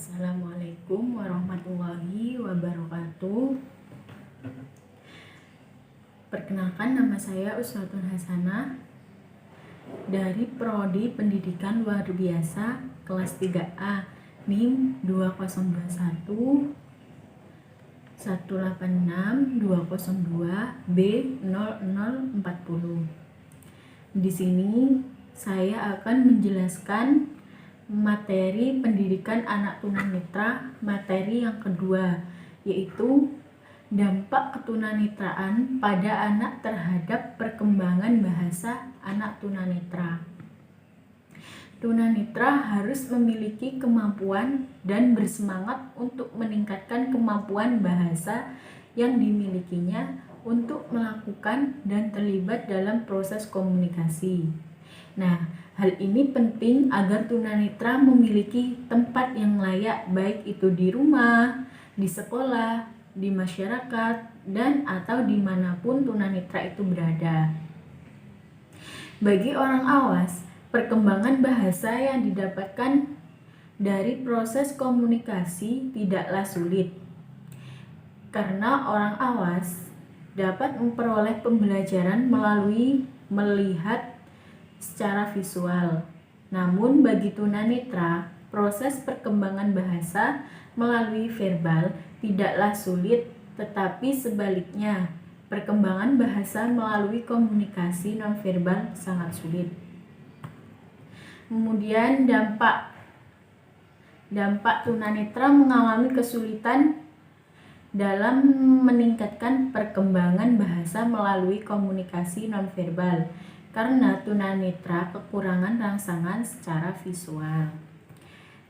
Assalamualaikum warahmatullahi wabarakatuh. Perkenalkan, nama saya Uswatun Hasanah dari Prodi Pendidikan Luar Biasa kelas 3A NIM 2021 186 202 B0040. Di sini saya akan menjelaskan materi pendidikan anak tunanetra, materi yang kedua, yaitu dampak ketunanetraan pada anak terhadap perkembangan bahasa anak tunanetra. Tunanetra harus memiliki kemampuan dan bersemangat untuk meningkatkan kemampuan bahasa yang dimilikinya untuk melakukan dan terlibat dalam proses komunikasi. Nah, hal ini penting agar tunanetra memiliki tempat yang layak, baik itu di rumah, di sekolah, di masyarakat, dan atau dimanapun tunanetra itu berada. Bagi orang awas, perkembangan bahasa yang didapatkan dari proses komunikasi tidaklah sulit, karena orang awas dapat memperoleh pembelajaran melalui melihat secara visual. Namun bagi tunanetra, proses perkembangan bahasa melalui verbal tidaklah sulit, tetapi sebaliknya, perkembangan bahasa melalui komunikasi nonverbal sangat sulit. Kemudian dampak tunanetra mengalami kesulitan dalam meningkatkan perkembangan bahasa melalui komunikasi nonverbal karena tunanetra kekurangan rangsangan secara visual.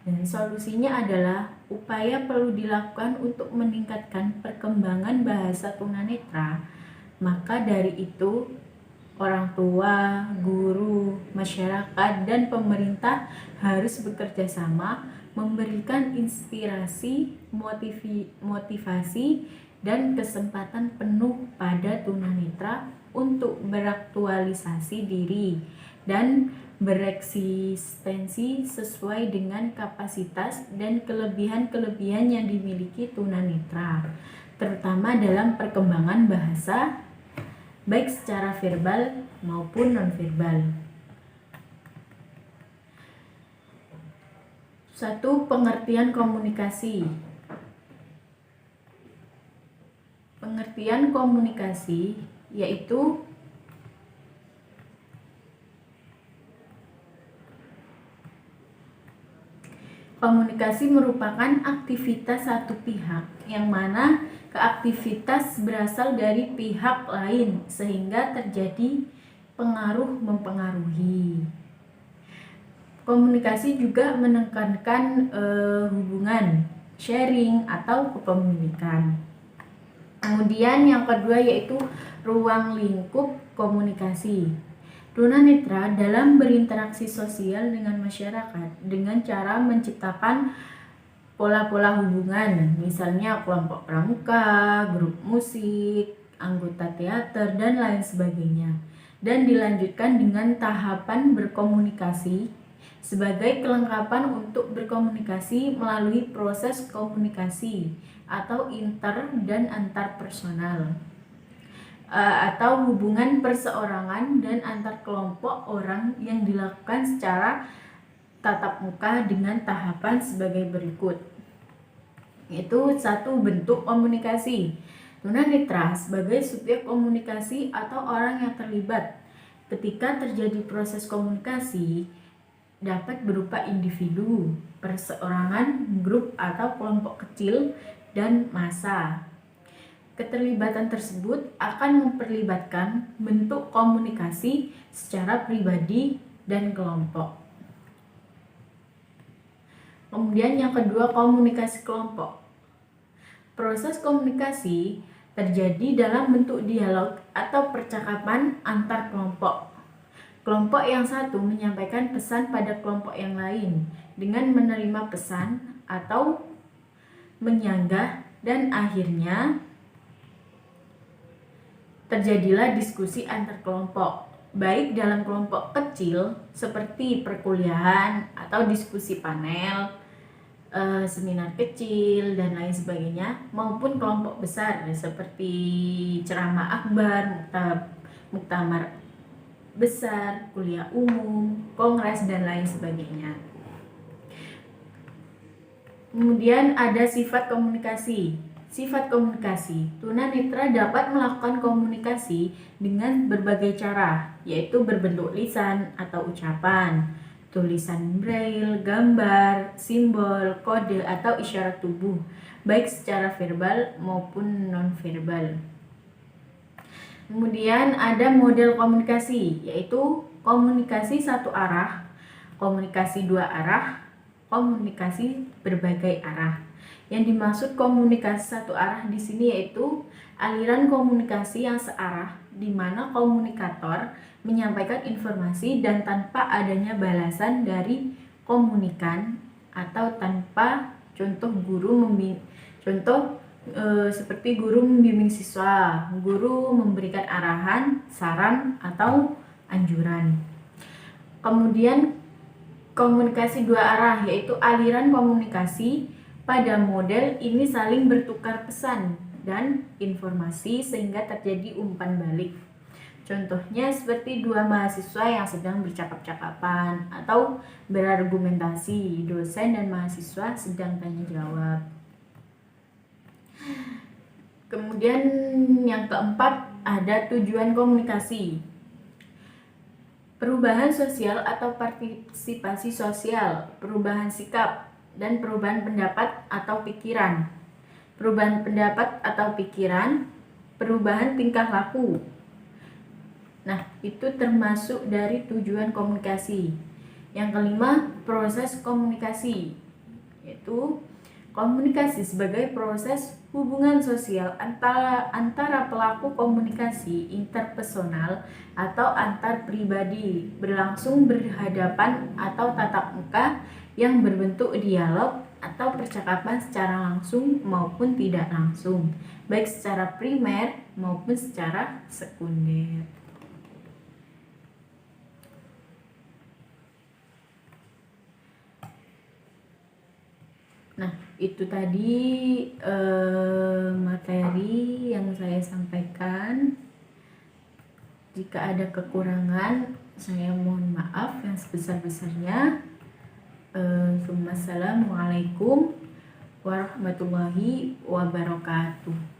Dan solusinya adalah upaya perlu dilakukan untuk meningkatkan perkembangan bahasa tunanetra. Maka dari itu, orang tua, guru, masyarakat, dan pemerintah harus bekerja sama memberikan inspirasi, motivasi, dan kesempatan penuh pada tunanetra untuk beraktualisasi diri dan bereksistensi sesuai dengan kapasitas dan kelebihan-kelebihan yang dimiliki tunanetra, terutama dalam perkembangan bahasa, baik secara verbal maupun nonverbal. 1. Pengertian komunikasi. Pengertian komunikasi yaitu komunikasi merupakan aktivitas satu pihak yang mana keaktivitas berasal dari pihak lain sehingga terjadi pengaruh mempengaruhi. Komunikasi juga menekankan hubungan, sharing atau kepemilikan. Kemudian yang kedua yaitu ruang lingkup komunikasi. Tunanetra dalam berinteraksi sosial dengan masyarakat dengan cara menciptakan pola-pola hubungan, misalnya kelompok pramuka, grup musik, anggota teater, dan lain sebagainya. Dan dilanjutkan dengan tahapan berkomunikasi sebagai kelengkapan untuk berkomunikasi melalui proses komunikasi atau inter dan antar personal, atau hubungan perseorangan dan antar kelompok orang yang dilakukan secara tatap muka dengan tahapan sebagai berikut. Itu 1 bentuk komunikasi. Tunanetra sebagai subjek komunikasi atau orang yang terlibat ketika terjadi proses komunikasi dapat berupa individu, perseorangan, grup atau kelompok kecil, dan massa. Keterlibatan tersebut akan memperlibatkan bentuk komunikasi secara pribadi dan kelompok. Kemudian yang kedua, komunikasi kelompok. Proses komunikasi terjadi dalam bentuk dialog atau percakapan antar kelompok. Kelompok yang satu menyampaikan pesan pada kelompok yang lain dengan menerima pesan atau menyanggah, dan akhirnya terjadilah diskusi antar kelompok, baik dalam kelompok kecil seperti perkuliahan atau diskusi panel, seminar kecil dan lain sebagainya, maupun kelompok besar seperti ceramah akbar, muktamar besar, kuliah umum, kongres dan lain sebagainya. Kemudian ada sifat komunikasi. Sifat komunikasi, tunanetra dapat melakukan komunikasi dengan berbagai cara, yaitu berbentuk lisan atau ucapan, tulisan braille, gambar, simbol, kode, atau isyarat tubuh, baik secara verbal maupun non-verbal. Kemudian ada model komunikasi, yaitu komunikasi satu arah, komunikasi dua arah, komunikasi berbagai arah. Yang dimaksud komunikasi satu arah di sini yaitu aliran komunikasi yang searah, di mana komunikator menyampaikan informasi dan tanpa adanya balasan dari komunikan, atau tanpa seperti guru membimbing siswa, guru memberikan arahan, saran, atau anjuran. Kemudian komunikasi dua arah, yaitu aliran komunikasi pada model ini saling bertukar pesan dan informasi sehingga terjadi umpan balik. Contohnya seperti dua mahasiswa yang sedang bercakap-cakapan atau berargumentasi, dosen dan mahasiswa sedang tanya jawab. Kemudian yang keempat ada tujuan komunikasi. Perubahan sosial atau partisipasi sosial, perubahan sikap, dan perubahan pendapat atau pikiran. Perubahan pendapat atau pikiran, perubahan tingkah laku. Nah, itu termasuk dari tujuan komunikasi. Yang kelima, proses komunikasi, yaitu komunikasi sebagai proses hubungan sosial antara pelaku komunikasi interpersonal atau antar pribadi, berlangsung berhadapan atau tatap muka, yang berbentuk dialog atau percakapan secara langsung maupun tidak langsung, baik secara primer maupun secara sekunder. Nah, itu tadi materi yang saya sampaikan. Jika ada kekurangan, saya mohon maaf yang sebesar-besarnya. Assalamualaikum warahmatullahi wabarakatuh.